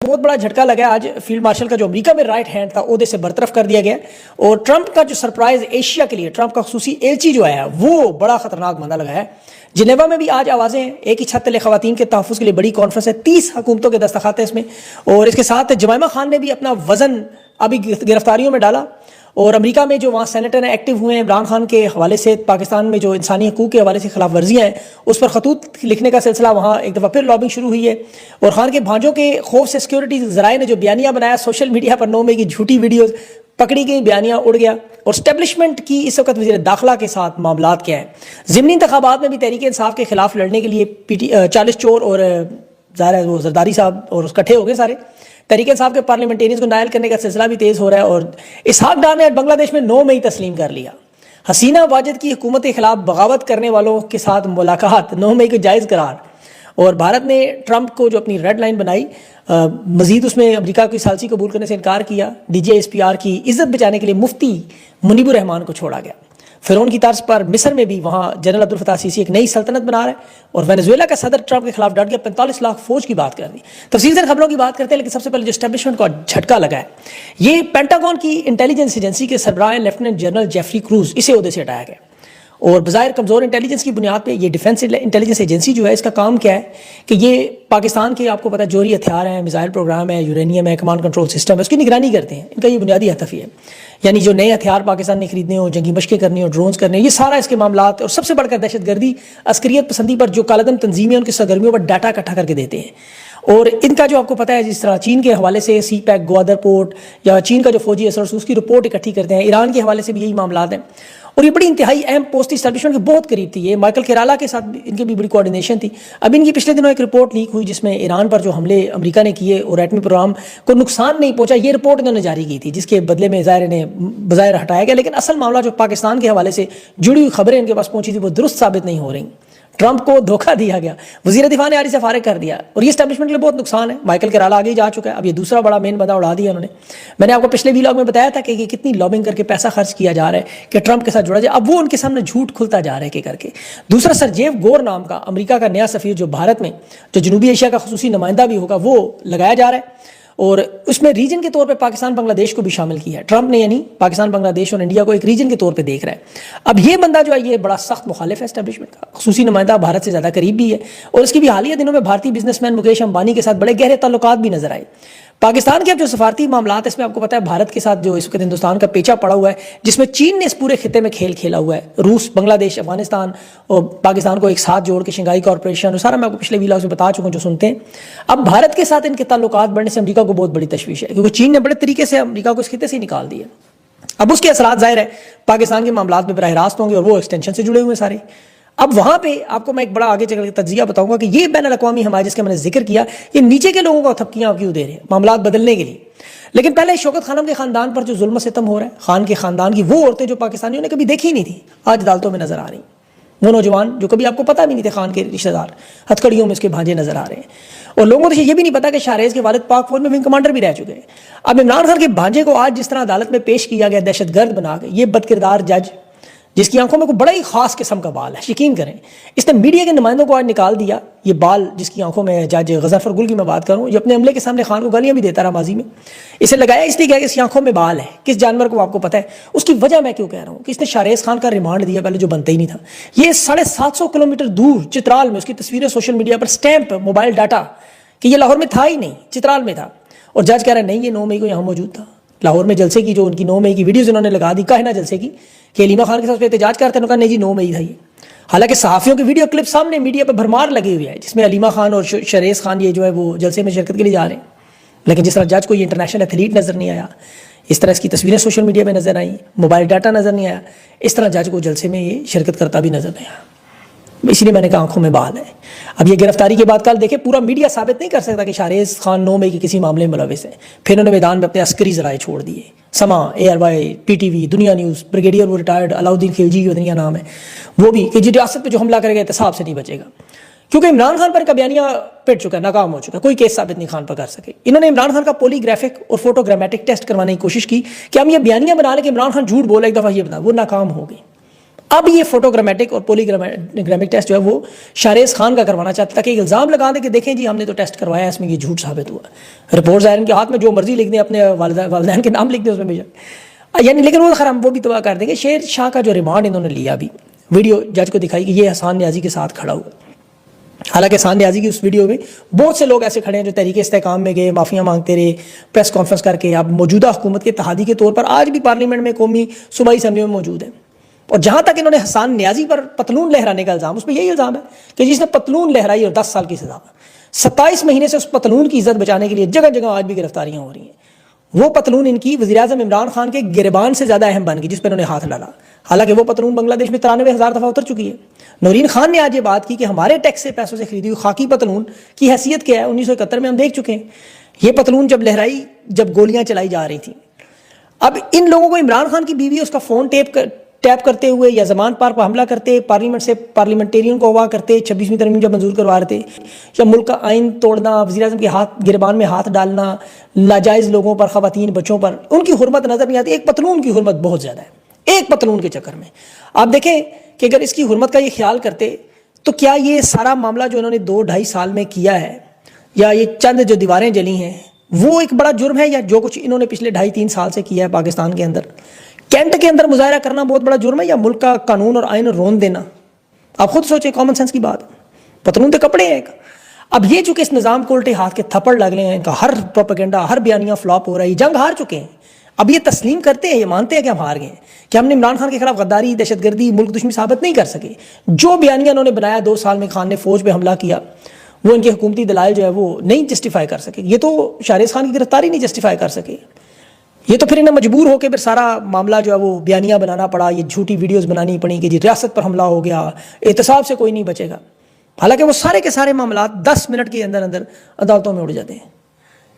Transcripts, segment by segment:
بہت بڑا جھٹکا لگا ہے آج فیلڈ مارشل کا جو امریکہ میں رائٹ ہینڈ تھا عہدے سے برطرف کر دیا گیا، اور ٹرمپ کا جو سرپرائز ایشیا کے لیے ٹرمپ کا خصوصی ایلچی جو ہے وہ بڑا خطرناک مانا لگا ہے۔ جنیوا میں بھی آج آوازیں ہیں، ایک ہی چھت تلے خواتین کے تحفظ کے لیے بڑی کانفرنس ہے، 30 حکومتوں کے دستخط ہیں اس میں، اور اس کے ساتھ جمائمہ خان نے بھی اپنا وزن ابھی گرفتاریوں میں ڈالا، اور امریکہ میں جو وہاں سینیٹر ہیں ایکٹیو ہوئے ہیں عمران خان کے حوالے سے، پاکستان میں جو انسانی حقوق کے حوالے سے خلاف ورزیاں ہیں اس پر خطوط لکھنے کا سلسلہ وہاں ایک دفعہ پھر لابنگ شروع ہوئی ہے، اور خان کے بھانجوں کے خوف سے سیکیورٹی ذرائع نے جو بیانیہ بنایا سوشل میڈیا پر 9 مئی کی جھوٹی ویڈیوز پکڑی گئی، بیانیہ اڑ گیا، اور اسٹیبلشمنٹ کی اس وقت وزیر داخلہ کے ساتھ معاملات کیا ہیں۔ ضمنی انتخابات میں بھی تحریک انصاف کے خلاف لڑنے کے لیے 40 چور اور ظاہر ہے وہ زرداری صاحب اور اکٹھے ہو گئے سارے، تحریک انصاف کے پارلیمنٹیرینز کو نائل کرنے کا سلسلہ بھی تیز ہو رہا ہے، اور اسحاق ڈار نے بنگلہ دیش میں 9 مئی تسلیم کر لیا۔ حسینہ واجد کی حکومت کے خلاف بغاوت کرنے والوں کے ساتھ ملاقات 9 مئی کو جائز قرار، اور بھارت نے ٹرمپ کو جو اپنی ریڈ لائن بنائی، مزید اس میں امریکہ کی ثالثی قبول کرنے سے انکار کیا، D G S P R کی عزت بچانے کے لیے مفتی منیب الرحمان کو چھوڑا گیا۔ فرعون کی طرز پر مصر میں بھی وہاں جنرل عبد الفتاح سیسی ایک نئی سلطنت بنا رہا ہے، اور وینزویلا کا صدر ٹرمپ کے خلاف ڈٹ گیا، 45 لاکھ فوج کی بات کر دی۔ تفصیل سے خبروں کی بات کرتے ہیں، لیکن سب سے پہلے جو اسٹیبلشمنٹ کو جھٹکا لگا ہے، یہ پینٹاگون کی انٹیلیجنس ایجنسی کے سربراہ لیفٹیننٹ جنرل جیفری کروز، اسے عہدے سے ہٹایا گیا، اور بظاہر کمزور انٹیلیجنس کی بنیاد پہ یہ ڈیفنس انٹیلیجنس ایجنسی جو ہے اس کا کام کیا ہے کہ یہ پاکستان کے آپ کو پتہ جوہری ہتھیار ہیں، میزائل پروگرام ہے، یورینیم ہے، کمانڈ کنٹرول سسٹم ہے، اس کی نگرانی کرتے ہیں۔ ان کا یہ بنیادی ہدف یہ ہے، یعنی جو نئے ہتھیار پاکستان نے خریدنے ہوں، جنگی مشقیں کرنی ہوں، ڈرونز کرنے، یہ سارا اس کے معاملات، اور سب سے بڑھ کر دہشت گردی، عسکریت پسندی پر جو کالعدم تنظیمیں ان کی سرگرمیوں پر ڈاٹا اکٹھا کر کے دیتے ہیں۔ اور ان کا جو آپ کو پتہ ہے جس طرح چین کے حوالے سے سی پیک گوادر پورٹ یا چین کا جو فوجی اثر اس کی رپورٹ اکٹھی کرتے ہیں، ایران کے حوالے سے بھی یہی معاملات ہیں، اور یہ بڑی انتہائی اہم پوسٹ اسٹیبلشمنٹ کے بہت قریب تھی۔ یہ مائیکل کیرالا کے ساتھ ان کی بھی بڑی کوارڈینیشن تھی۔ اب ان کی پچھلے دنوں ایک رپورٹ لیک ہوئی جس میں ایران پر جو حملے امریکہ نے کیے اور ایٹمی پروگرام کو نقصان نہیں پہنچا، یہ رپورٹ انہوں نے جاری کی تھی، جس کے بدلے میں بظاہر ہٹایا گیا، لیکن اصل معاملہ جو پاکستان کے حوالے سے جڑی ہوئی خبریں ان کے پاس پہنچی تھی وہ درست ثابت نہیں ہو رہی۔ ٹرمپ کو دھوکہ دیا گیا، وزیر دفاع نے عاری سے فارغ کر دیا، اور یہ اسٹیبلشمنٹ کے لیے بہت نقصان ہے۔ مائیکل کیرالا آگے ہی جا چکا ہے، اب یہ دوسرا بڑا مین بندہ اڑا دیا انہوں نے۔ میں نے آپ کو پچھلے ویلاگ میں بتایا تھا کہ یہ کتنی لابنگ کر کے پیسہ خرچ کیا جا رہا ہے کہ ٹرمپ کے ساتھ جڑا جائے، اب وہ ان کے سامنے جھوٹ کھلتا جا رہا ہے کہ کر کے۔ دوسرا سرجیو گور نام کا امریکہ کا نیا سفیر جو بھارت میں جو جنوبی ایشیا کا خصوصی نمائندہ بھی ہوگا وہ لگایا جا رہا ہے، اور اس میں ریجن کے طور پہ پاکستان بنگلہ دیش کو بھی شامل کیا ہے ٹرمپ نے، یعنی پاکستان بنگلہ دیش اور انڈیا کو ایک ریجن کے طور پہ دیکھ رہا ہے۔ اب یہ بندہ جو ہے یہ بڑا سخت مخالف ہے اسٹیبلشمنٹ کا، خصوصی نمائندہ بھارت سے زیادہ قریب بھی ہے، اور اس کی بھی حالیہ دنوں میں بھارتی بزنس مین مکیش امبانی کے ساتھ بڑے گہرے تعلقات بھی نظر آئے۔ پاکستان کے اب جو سفارتی معاملات اس میں آپ کو پتہ ہے بھارت کے ساتھ جو اس وقت ہندوستان کا پیچا پڑا ہوا ہے، جس میں چین نے اس پورے خطے میں کھیل کھیلا ہوا ہے، روس، بنگلہ دیش، افغانستان اور پاکستان کو ایک ساتھ جوڑ کے شنگھائی کارپوریشن، اور سارا میں آپ کو پچھلے ویلاگ میں بتا چکا ہوں جو سنتے ہیں۔ اب بھارت کے ساتھ ان کے تعلقات بڑھنے سے امریکہ کو بہت بڑی تشویش ہے، کیونکہ چین نے بڑے طریقے سے امریکہ کو اس خطے سے ہی نکال دیا۔ اب اس کے اثرات ظاہر ہے پاکستان کے معاملات میں براہ راست ہوں گے، اور وہ ایکسٹینشن سے جڑے ہوئے سارے۔ اب وہاں پہ آپ کو میں ایک بڑا آگے چل کے تجزیہ بتاؤں گا کہ یہ بین الاقوامی حمایت جس کا میں نے ذکر کیا، یہ نیچے کے لوگوں کو تھپکیاں کیوں دے رہے ہیں معاملات بدلنے کے لیے۔ لیکن پہلے شوکت خانم کے خاندان پر جو ظلم و ستم ہو رہا ہے، خان کے خاندان کی وہ عورتیں جو پاکستانیوں نے کبھی دیکھی نہیں تھی آج عدالتوں میں نظر آ رہی ہیں، وہ نوجوان جو کبھی آپ کو پتہ بھی نہیں تھے خان کے رشتہ دار، ہتھکڑیوں میں اس کے بھانجے نظر آ رہے ہیں، اور لوگوں کو یہ بھی نہیں پتا کہ شاہریز کے والد پاک فوج میں ونگ کمانڈر بھی رہ چکے ہیں۔ اب عمران خان کے بھانجے کو آج جس طرح عدالت میں پیش کیا گیا دہشت گرد بنا کے، یہ بدکردار جج جس کی آنکھوں میں کوئی بڑا ہی خاص قسم کا بال ہے، یقین کریں اس نے میڈیا کے نمائندوں کو آج نکال دیا، یہ بال جس کی آنکھوں میں جج غضنفر گل کی میں بات کروں، یہ اپنے عملے کے سامنے خان کو گالیاں بھی دیتا رہا ماضی میں، اسے لگایا اس لیے کہ اس کی آنکھوں میں بال ہے، کس جانور کو آپ کو پتہ ہے، اس کی وجہ میں کیوں کہہ رہا ہوں کہ اس نے شاہریز خان کا ریمانڈ دیا پہلے جو بنتا ہی نہیں تھا۔ یہ 750 کلومیٹر دور چترال میں اس کی تصویریں سوشل میڈیا پر سٹیمپ موبائل ڈاٹا کہ یہ لاہور میں تھا ہی نہیں، چترال میں تھا، اور جج کہہ رہا ہے نہیں یہ 9 مئی کو یہاں موجود تھا۔ لاہور میں جلسے کی جو ان کی 9 مئی کی ویڈیوز انہوں نے لگا دی، کہنا جلسے کی کہ علیمہ خان کے ساتھ احتجاج کرتے ہیں، انہوں نے کہا نہیں جی 9 مئی تھا یہ، حالانکہ صحافیوں کی ویڈیو کلپ سامنے میڈیا پہ بھرمار لگے ہوئے ہیں جس میں علیمہ خان اور شریز خان یہ جو ہے وہ جلسے میں شرکت کے لیے جا رہے ہیں، لیکن جس طرح جج کو یہ انٹرنیشنل ایتھلیٹ نظر نہیں آیا، اس طرح اس کی تصویریں سوشل میڈیا میں نظر آئیں، موبائل ڈاٹا نظر نہیں آیا، اس طرح جج کو جلسے میں یہ شرکت کرتا بھی نظر نہیں آیا، اسی لیے میں نے کہا آنکھوں میں بال ہے۔ اب یہ گرفتاری کے بعد کل دیکھیں پورا میڈیا ثابت نہیں کر سکتا کہ شاہریز خان 9 مئی کے کسی معاملے میں ملوث ہے، پھر انہوں نے میدان میں اپنے عسکری ذرائع چھوڑ دیے، Samaa, A R Y, P T V, Dunya news, brigadier وہ ریٹائرڈ علاؤدین خلجی کا نام ہے، وہ بھی کہ جی ریاست پہ جو حملہ کرے گا احتساب سے نہیں بچے گا، کیونکہ عمران خان پر کا بیانیہ پٹ چکا ہے، ناکام ہو چکا ہے، کوئی کیس ثابت نہیں خان پر کر سکے۔ انہوں نے عمران خان کا پولی گرافک اور فوٹو گرامیٹک ٹیسٹ کروانے کی کوشش کی کہ ہم یہ بیانیہ بنا لیں کہ عمران خان جھوٹ بولا، ایک دفعہ یہ بتا، وہ ناکام ہو گئی۔ اب یہ فوٹوگرامیٹک اور پولیگرامک ٹیسٹ جو ہے وہ شاہریز خان کا کروانا چاہتا تھا کہ ایک الزام لگا دیں کہ دیکھیں جی ہم نے تو ٹیسٹ کروایا ہے، اس میں یہ جھوٹ ثابت ہوا، رپورٹ ظاہر ان کے ہاتھ میں جو مرضی لکھ دیں، اپنے والدین کے نام لکھ دیں اس میں بھیجا یعنی، لیکن وہ خراب وہ بھی تباہ کر دیں گے۔ شیر شاہ کا جو ریمانڈ انہوں نے لیا، ابھی ویڈیو جج کو دکھائی کہ یہ حسان نیازی کے ساتھ کھڑا ہوا، حالانکہ حسان نیازی کی اس ویڈیو میں بہت سے لوگ ایسے کھڑے ہیں جو تحریک استحکام میں گئے، معافیاں مانگتے رہے، پریس کانفرنس کر کے، اب موجودہ حکومت کے اتحادی کے طور پر آج بھی پارلیمنٹ میں قومی صوبائی اسمبلی میں موجود ہیں۔ اور جہاں تک انہوں نے حسان نیازی پر پتلون لہرانے کا الزام، اس پہ یہی الزام ہے کہ جس نے پتلون لہرائی اور 10 سال کی سزا، 27 مہینے سے اس پتلون کی عزت بچانے کے لیے جگہ جگہ آج بھی گرفتاریاں ہو رہی ہیں۔ وہ پتلون ان کی وزیر اعظم عمران خان کے گریبان سے زیادہ اہم بن گئی جس پہ انہوں نے ہاتھ ڈالا، حالانکہ وہ پتلون بنگلہ دیش میں 93,000 دفعہ اتر چکی ہے۔ نورین خان نے آج یہ بات کی کہ ہمارے ٹیکس سے پیسوں سے خریدی ہوئی خاکی پتلون کی حیثیت کیا ہے، 1971 میں ہم دیکھ چکے ہیں یہ پتلون جب لہرائی جب گولیاں چلائی جا رہی تھیں۔ اب ان لوگوں کو عمران خان کی بیوی اس کا فون ٹیپ کرتے ہوئے یا زمان پار پر حملہ کرتے، پارلیمنٹ سے پارلیمنٹیرین کو اغوا کرتے، 26ویں ترمیم جب منظور کروا رہے تھے، یا ملک کا آئین توڑنا، وزیر اعظم کے گریبان میں ہاتھ ڈالنا، ناجائز لوگوں پر، خواتین بچوں پر ان کی حرمت نظر نہیں آتی۔ ایک پتلون کی حرمت بہت زیادہ ہے، ایک پتلون کے چکر میں۔ آپ دیکھیں کہ اگر اس کی حرمت کا یہ خیال کرتے تو کیا یہ سارا معاملہ جو انہوں نے 2-2.5 سال میں کیا ہے، یا یہ چند جو دیواریں جلی ہیں وہ ایک بڑا جرم ہے، یا جو کچھ انہوں نے پچھلے 2.5-3 سال سے کیا ہے پاکستان کے اندر، کینٹ کے اندر مظاہرہ کرنا بہت بڑا جرم ہے، یا ملک کا قانون اور آئین رون دینا؟ آپ خود سوچیں، کامن سینس کی بات، پتلون تو کپڑے ہیں ایک۔ اب یہ چونکہ اس نظام کو الٹے ہاتھ کے تھپڑ لگ رہے ہیں، ان کا ہر پروپیگنڈا، ہر بیانیہ فلاپ ہو رہا ہے، یہ جنگ ہار چکے ہیں، اب یہ تسلیم کرتے ہیں، یہ مانتے ہیں کہ ہم ہار گئے ہیں، کہ ہم نے عمران خان کے خلاف غداری، دہشت گردی، ملک دشمنی ثابت نہیں کر سکے۔ جو بیانیہ انہوں نے بنایا 2 سال میں خان نے فوج پہ حملہ کیا، وہ ان کے حکومتی دلائل جو ہے وہ نہیں جسٹیفائی کر سکے۔ یہ تو شاہریز خان کی گرفتاری نہیں جسٹیفائی کر سکے، یہ تو پھر انہیں مجبور ہو کے پھر سارا معاملہ جو ہے وہ بیانیہ بنانا پڑا، یہ جھوٹی ویڈیوز بنانی پڑی کہ جی ریاست پر حملہ ہو گیا، احتساب سے کوئی نہیں بچے گا، حالانکہ وہ سارے کے سارے معاملات 10 منٹ کے اندر اندر عدالتوں میں اڑ جاتے ہیں۔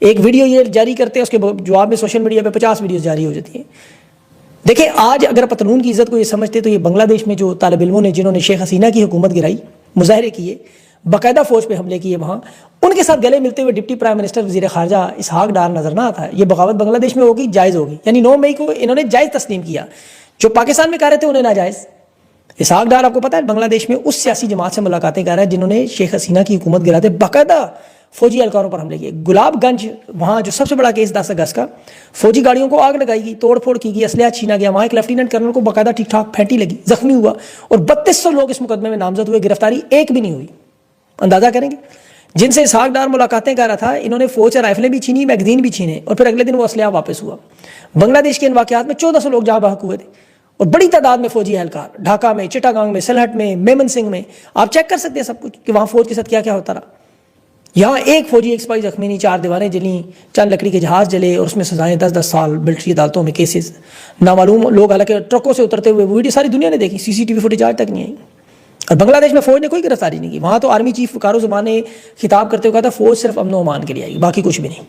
ایک ویڈیو یہ جاری کرتے ہیں، اس کے جواب میں سوشل میڈیا پہ 50 ویڈیوز جاری ہو جاتی ہیں۔ دیکھیں آج اگر پتلون کی عزت کو یہ سمجھتے تو یہ بنگلہ دیش میں جو طالب علموں نے جنہوں نے شیخ حسینہ کی حکومت گرائی، مظاہرے کیے، باقاعدہ فوج پہ حملے کیے، وہاں ان کے ساتھ گلے ملتے ہوئے ڈپٹی پرائم منسٹر وزیر خارجہ اسحاق ڈار نظر نہ آتا ہے۔ یہ بغاوت بنگلہ دیش میں ہوگی، جائز ہوگی، یعنی 9 مئی کو انہوں نے جائز تسلیم کیا، جو پاکستان میں کہہ رہے تھے انہیں ناجائز۔ اسحاق ڈار آپ کو پتہ ہے بنگلہ دیش میں اس سیاسی جماعت سے ملاقاتیں کر رہا ہے جنہوں نے شیخ حسینہ کی حکومت گراتے باقاعدہ فوجی اہلکاروں پر حملے کیے۔ گلاب گنج وہاں جو سب سے بڑا کیس 10 اگست کا، فوجی گاڑیوں کو آگ لگائی گئی، توڑ پھوڑ کی گئی، اسلحہ چھینا گیا، وہاں ایک لیفٹیننٹ کرنل کو باقاعدہ ٹھیک ٹھاک پھینٹی لگی، زخمی ہوا، اور 3200 لوگ اس مقدمے میں نامزد ہوئے، گرفتاری ایک بھی نہیں ہوئی۔ اندازہ کریں گے جن سے اسحاق ڈار ملاقاتیں کر رہا تھا، انہوں نے فوج سے رائفلیں بھی چھینی، میگزین بھی چھینے، اور پھر اگلے دن وہ اسلحہ واپس ہوا۔ بنگلہ دیش کے ان واقعات میں 1400 لوگ جہاں بحق ہوئے تھے، اور بڑی تعداد میں فوجی اہلکار ڈھاکہ میں، چٹاگانگ میں، سلہٹ میں، میمن سنگھ میں، آپ چیک کر سکتے ہیں سب کچھ کہ وہاں فوج کے ساتھ کیا کیا ہوتا رہا۔ یہاں ایک فوجی ایک سپاہی زخمی نہیں، 4 دیواریں جلیں، چند لکڑی کے جہاز جلے، اور اس میں سزائیں 10-10 سال ملٹری عدالتوں میں کیسز، نامعلوم لوگ حالانکہ ٹرکوں سے اترتے ہوئے، وہ ویڈیو ساری دنیا نے دیکھی، CCTV فوٹیج آج تک نہیں آئی۔ اور بنگلہ دیش میں فوج نے کوئی گرفتاری نہیں کی، وہاں تو آرمی چیف وقار زمان نے خطاب کرتے ہوئے کہا تھا فوج صرف امن و امان کے لیے آئی، باقی کچھ بھی نہیں۔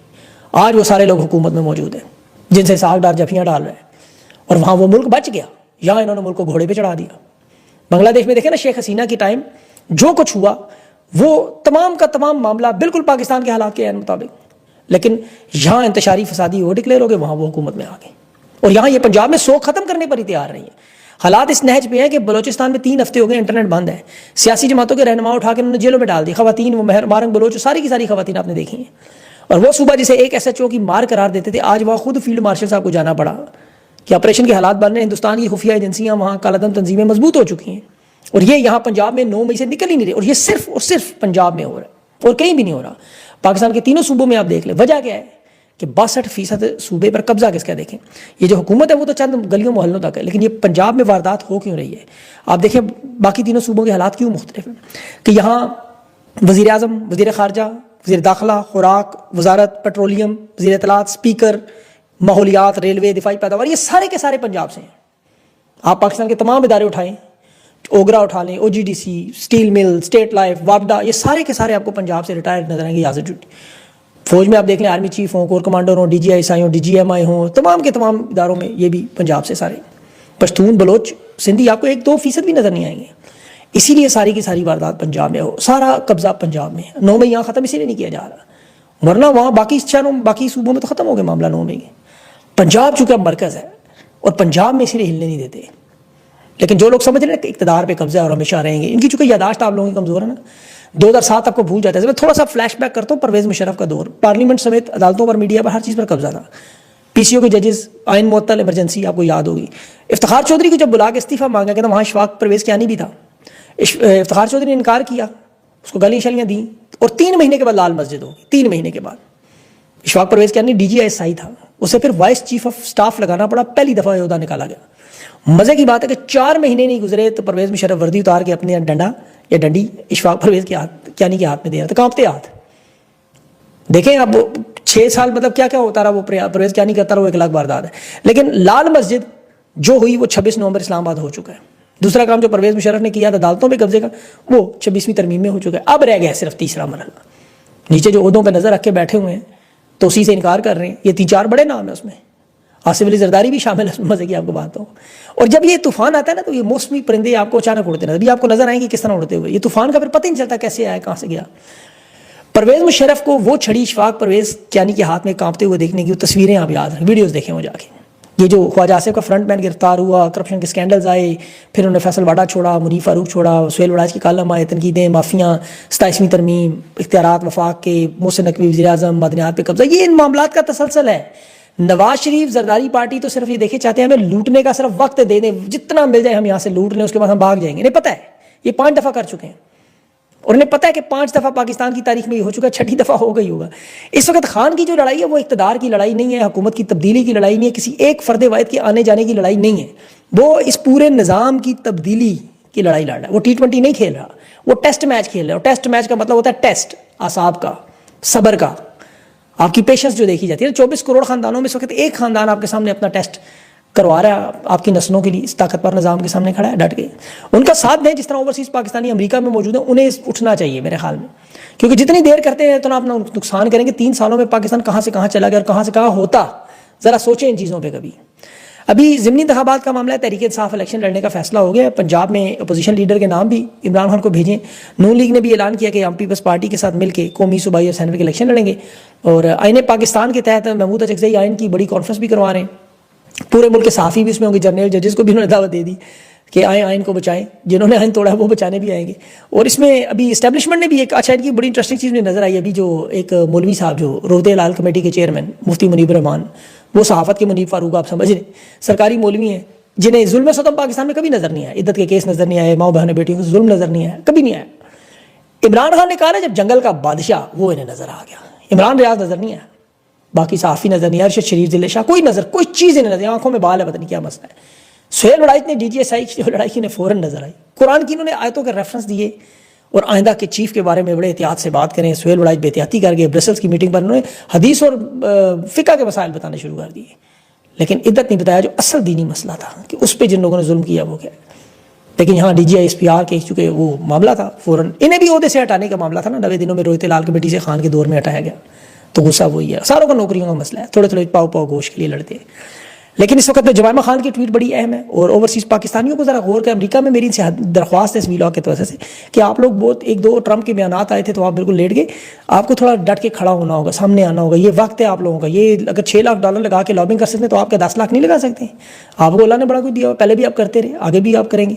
آج وہ سارے لوگ حکومت میں موجود ہیں جن سے اسحاق ڈار جفیاں ڈال رہے ہیں، اور وہاں وہ ملک بچ گیا، یہاں انہوں نے ملک کو گھوڑے پہ چڑھا دیا۔ بنگلہ دیش میں دیکھیں نا شیخ حسینہ کی ٹائم جو کچھ ہوا وہ تمام کا تمام معاملہ بالکل پاکستان کے حالات کے مطابق، لیکن یہاں انتشاری فسادی وہ ڈکلیئر ہو گئے، وہاں وہ حکومت میں آ گئے، اور یہاں یہ پنجاب میں سوگ ختم کرنے پر ہی تیار نہیں ہے۔ حالات اس نہج پہ ہیں کہ بلوچستان میں 3 ہفتے ہو گئے انٹرنیٹ بند ہے، سیاسی جماعتوں کے رہنما اٹھا کے انہوں نے جیلوں میں ڈال دی، خواتین، وہ مارنگ بلوچ ساری کی ساری خواتین آپ نے دیکھی ہیں، اور وہ صوبہ جسے ایک SHO کی مار قرار دیتے تھے، آج وہاں خود فیلڈ مارشل صاحب کو جانا پڑا کہ آپریشن کے حالات بن رہے ہیں، ہندوستان کی خفیہ ایجنسیاں وہاں کالعدم تنظیمیں مضبوط ہو چکی ہیں، اور یہ یہاں پنجاب میں 9 مئی سے نکل ہی نہیں رہے، اور یہ صرف اور صرف پنجاب میں ہو رہا ہے اور کہیں بھی نہیں ہو رہا۔ پاکستان کے تینوں صوبوں میں آپ دیکھ لیں، وجہ کیا ہے کہ 62% صوبے پر قبضہ کس کا؟ دیکھیں یہ جو حکومت ہے وہ تو چند گلیوں محلوں تک ہے، لیکن یہ پنجاب میں واردات ہو کیوں رہی ہے؟ آپ دیکھیں باقی تینوں صوبوں کے حالات کیوں مختلف ہیں، کہ یہاں وزیر اعظم، وزیر خارجہ، وزیر داخلہ، خوراک، وزارت پیٹرولیم، وزیر اطلاعات، اسپیکر، ماحولیات، ریلوے، دفاعی پیداوار، یہ سارے کے سارے پنجاب سے ہیں۔ آپ پاکستان کے تمام ادارے اٹھائیں، اوگرا اٹھا لیں، OGDC، steel mill, state life, وابڈا، یہ سارے کے سارے آپ کو پنجاب سے ریٹائرڈ نظر آئیں گے یا ڈیوٹی۔ فوج میں آپ دیکھ لیں آرمی چیف ہوں، کور کمانڈر ہوں، DGI ہوں، DGMI ہوں، تمام کے تمام اداروں میں یہ بھی پنجاب سے سارے، پشتون، بلوچ، سندھی آپ کو 1-2% بھی نظر نہیں آئیں گے۔ اسی لیے ساری کی ساری واردات پنجاب میں ہو، سارا قبضہ پنجاب میں ہے۔ 9 مئی یہاں ختم اسی لیے نہیں کیا جا رہا، ورنہ وہاں باقی صوبوں میں تو ختم ہو گیا معاملہ 9 مئی۔ پنجاب چونکہ اب مرکز ہے، اور پنجاب میں اسی لیے ہلنے نہیں دیتے، لیکن جو لوگ سمجھ رہے ہیں کہ اقتدار پہ قبضہ اور ہمیشہ رہیں گے، ان کی چونکہ یاداشت آپ لوگوں کی کمزور ہے نا، 2007 آپ کو بھول جاتا ہے. میں تھوڑا سا فلیش بیک کرتا ہوں پرویز مشرف کا دور، پارلیمنٹ سمیت عدالتوں پر، میڈیا پر، ہر چیز پر قبضہ تھا. پی سی او کے ججز، آئین معطل، ایمرجنسی آپ کو یاد ہوگی. افتخار چودھری کو جب بلا کے استعفیٰ مانگا گیا تھا، وہاں اشفاق پرویز کیانی بھی تھا. افتخار چودھری نے انکار کیا، اس کو گالیاں شالیاں دیں، اور 3 مہینے کے بعد لال مسجد ہوگی. 3 مہینے کے بعد Ashfaq Parvez Kayani D G I S I تھا، اسے پھر وائس چیف آف سٹاف لگانا پڑا، پہلی دفعہ عہدہ نکالا گیا. مزے کی بات ہے کہ 4 مہینے نہیں گزرے تو پرویز مشرف وردی اتار کے اپنے ڈنڈا یا ڈنڈی اشفاق پرویز کے ہاتھ، کیانی کے ہاتھ میں دے رہا تھا، کانپتے ہاتھ. دیکھیں اب 6 سال مطلب کیا کیا ہوتا رہا، وہ پرویز کیانی کرتا رہا، وہ 1 لاکھ واردات ہے. لیکن لال مسجد جو ہوئی وہ 26 نومبر اسلام آباد ہو چکا ہے. دوسرا کام جو پرویز مشرف نے کیا تھا عدالتوں پہ قبضے کا، وہ 26ویں ترمیم میں ہو چکا ہے. اب رہ گیا صرف تیسرا مرحلہ. نیچے جو عہدوں پہ نظر رکھ کے بیٹھے ہوئے ہیں تو اسی سے انکار کر رہے ہیں. یہ 3-4 بڑے نام ہیں، اس میں آصف علی زرداری بھی شامل ہے. مزے کی آپ کو بات ہوں، اور جب یہ طوفان آتا ہے نا تو یہ موسمی پرندے آپ کو اچانک اڑتے ہیں. ابھی آپ کو نظر آئیں گے کس طرح اڑتے ہوئے. یہ طوفان کا پھر پتہ نہیں چلتا کیسے آیا، کہاں سے گیا. پرویز مشرف کو وہ چھڑی اشفاق پرویز کیانی کے ہاتھ میں کانپتے ہوئے دیکھنے کی تصویریں آپ یاد رکھیں، ویڈیوز دیکھیں وہ جا کے. یہ جو خواجہ آصف کا فرنٹ مین گرفتار ہوا، کرپشن کے اسکینڈلز آئے، پھر انہوں نے فیصل واڈا چھوڑا، منیف فاروق چھوڑا، سہیل وڑاج کی کالم آئے، تنقیدیں، معافیاں، 27ویں ترمیم، اختیارات وفاق کے، محسن نقوی وزیر اعظم، معدنیات پہ قبضہ، یہ ان معاملات کا تسلسل ہے. نواز شریف زرداری پارٹی تو صرف یہ دیکھے چاہتے ہیں ہمیں لوٹنے کا صرف وقت دے دیں، جتنا مل جائے ہم یہاں سے لوٹ لیں، اس کے بعد ہم بھاگ جائیں گے. انہیں پتہ ہے یہ 5 دفعہ کر چکے ہیں، اور انہیں پتہ ہے کہ 5 دفعہ پاکستان کی تاریخ میں یہ ہو چکا ہے، 6ٹھی دفعہ ہو گئی ہوگا. اس وقت خان کی جو لڑائی ہے وہ اقتدار کی لڑائی نہیں ہے، حکومت کی تبدیلی کی لڑائی نہیں ہے، کسی ایک فرد واحد کے آنے جانے کی لڑائی نہیں ہے. وہ اس پورے نظام کی تبدیلی کی لڑائی لڑ رہا ہے. وہ T20 نہیں کھیل رہا، وہ ٹیسٹ میچ کھیل رہا ہے. اور ٹیسٹ میچ کا مطلب ہوتا ہے ٹیسٹ اعصاب کا، صبر کا، آپ کی پیشنس جو دیکھی جاتی ہے. 24 کروڑ خاندانوں میں اس وقت ایک خاندان آپ کے سامنے اپنا ٹیسٹ کروا رہا ہے، آپ کی نسلوں کے لیے اس طاقتور نظام کے سامنے کھڑا ہے ڈٹ کے. ان کا ساتھ دیں، جس طرح اوورسیز پاکستانی امریکہ میں موجود ہیں، انہیں اٹھنا چاہیے میرے خیال میں، کیونکہ جتنی دیر کرتے ہیں اتنا اپنا نقصان کریں گے. 3 سالوں میں پاکستان کہاں سے کہاں چلا گیا اور کہاں سے کہاں ہوتا. ذرا سوچیں ان چیزوں پہ کبھی. ابھی ضمنی انتخابات کا معاملہ ہے، تحریک انصاف الیکشن لڑنے کا فیصلہ ہو گیا. پنجاب میں اپوزیشن لیڈر کے نام بھی عمران خان کو بھیجیں. نون لیگ نے بھی اعلان کیا کہ ہم پیپلز پارٹی کے ساتھ مل کے قومی، صوبائی اور سینٹ کے الیکشن لڑیں گے. اور آئین پاکستان کے تحت محمود اچکزئی آئین کی بڑی کانفرنس بھی کروا رہے ہیں. پورے ملک کے صحافی بھی اس میں ہوں گے، جرنیل ججز کو بھی انہوں نے دعوت دے دی کہ آئیں آئین کو بچائیں، جنہوں نے آئین توڑا ہے وہ بچانے بھی آئیں گے. اور اس میں ابھی اسٹیبلشمنٹ نے بھی ایک اچھا، ان کی بڑی انٹرسٹنگ چیز مجھے نظر آئی. ابھی جو ایک مولوی صاحب جو روتے لال کمیٹی کے چیئرمین مفتی منیب الرحمان، وہ صحافت کے منیب فاروق آپ سمجھ رہے، سرکاری مولوی ہیں جنہیں ظلم و ستم پاکستان میں کبھی نظر نہیں آیا. عدت کے کیس نظر نہیں آئے، ماؤں بہنوں بیٹیوں کو ظلم نظر نہیں آیا، کبھی نہیں آیا. عمران خان نے کہا نا جب جنگل کا بادشاہ، وہ انہیں نظر آ گیا. عمران ریاض نظر نہیں آیا، باقی صحافی نظر نہیں آیا، ارشد شریف، ذل شاہ، کوئی نظر، کوئی چیز انہیں نظر، آنکھوں میں بال ہے، پتہ نہیں کیا مسئلہ ہے. سہیل وڑائچ نے ڈی جی ایس آئی کی لڑائی کی، انہیں فوراً نظر آئی. قرآن کی انہوں نے آیتوں کے ریفرنس دیے اور آئندہ کے چیف کے بارے میں بڑے احتیاط سے بات کریں. سہیل وڑائچ بے احتیاطی کر گئے. برسلز کی میٹنگ پر انہوں نے حدیث اور فقہ کے مسائل بتانے شروع کر دیے، لیکن عدت نہیں بتایا جو اصل دینی مسئلہ تھا کہ اس پہ جن لوگوں نے ظلم کیا وہ کیا. لیکن یہاں D G I S P R کے چونکہ وہ معاملہ تھا، فوراً انہیں بھی عہدے سے ہٹانے کا معاملہ تھا نا. 90 دنوں میں روتے لال کمیٹی سے خان کے دور میں ہٹایا گیا، تو غصہ وہی ہے. ساروں کا نوکریوں کا مسئلہ ہے، تھوڑے تھوڑے پاؤ گوشت کے لیے لڑتے ہیں. لیکن اس وقت جمائمہ خان کی ٹویٹ بڑی اہم ہے. اور اوورسیز پاکستانیوں کو ذرا غور کریں. امریکہ میں میری ان سے درخواست ہے اس ویلاگ کے توسط سے کہ آپ لوگ بہت 1-2 ٹرمپ کے بیانات آئے تھے تو آپ بالکل لیٹ گئے. آپ کو تھوڑا ڈٹ کے کھڑا ہونا ہوگا، سامنے آنا ہوگا. یہ وقت ہے آپ لوگوں کا. یہ اگر $6 لاکھ لگا کے لابنگ کر سکتے ہیں تو آپ کا 10 لاکھ نہیں لگا سکتے. آپ کو اللہ نے بڑا کچھ دیا، پہلے بھی آپ کرتے رہے، آگے بھی آپ کریں گے.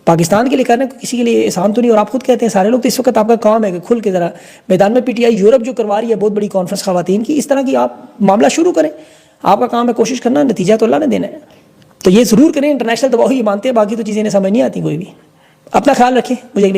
پاکستان کے لیے کرنا کسی کے لیے آسان تو نہیں. اور آپ خود کہتے ہیں سارے لوگ، تو اس وقت آپ کا کام ہے کہ کھل کے ذرا میدان میں PTI یورپ جو کروا رہی ہے بہت بڑی کانفرنس خواتین کی، اس طرح کی آپ معاملہ شروع کریں. آپ کا کام ہے کوشش کرنا، نتیجہ تو اللہ نے دینا ہے. تو یہ ضرور کریں. انٹرنیشنل دباؤ ہی مانتے ہیں، باقی تو چیزیں انہیں سمجھ نہیں آتی کوئی بھی. اپنا خیال رکھیں. مجھے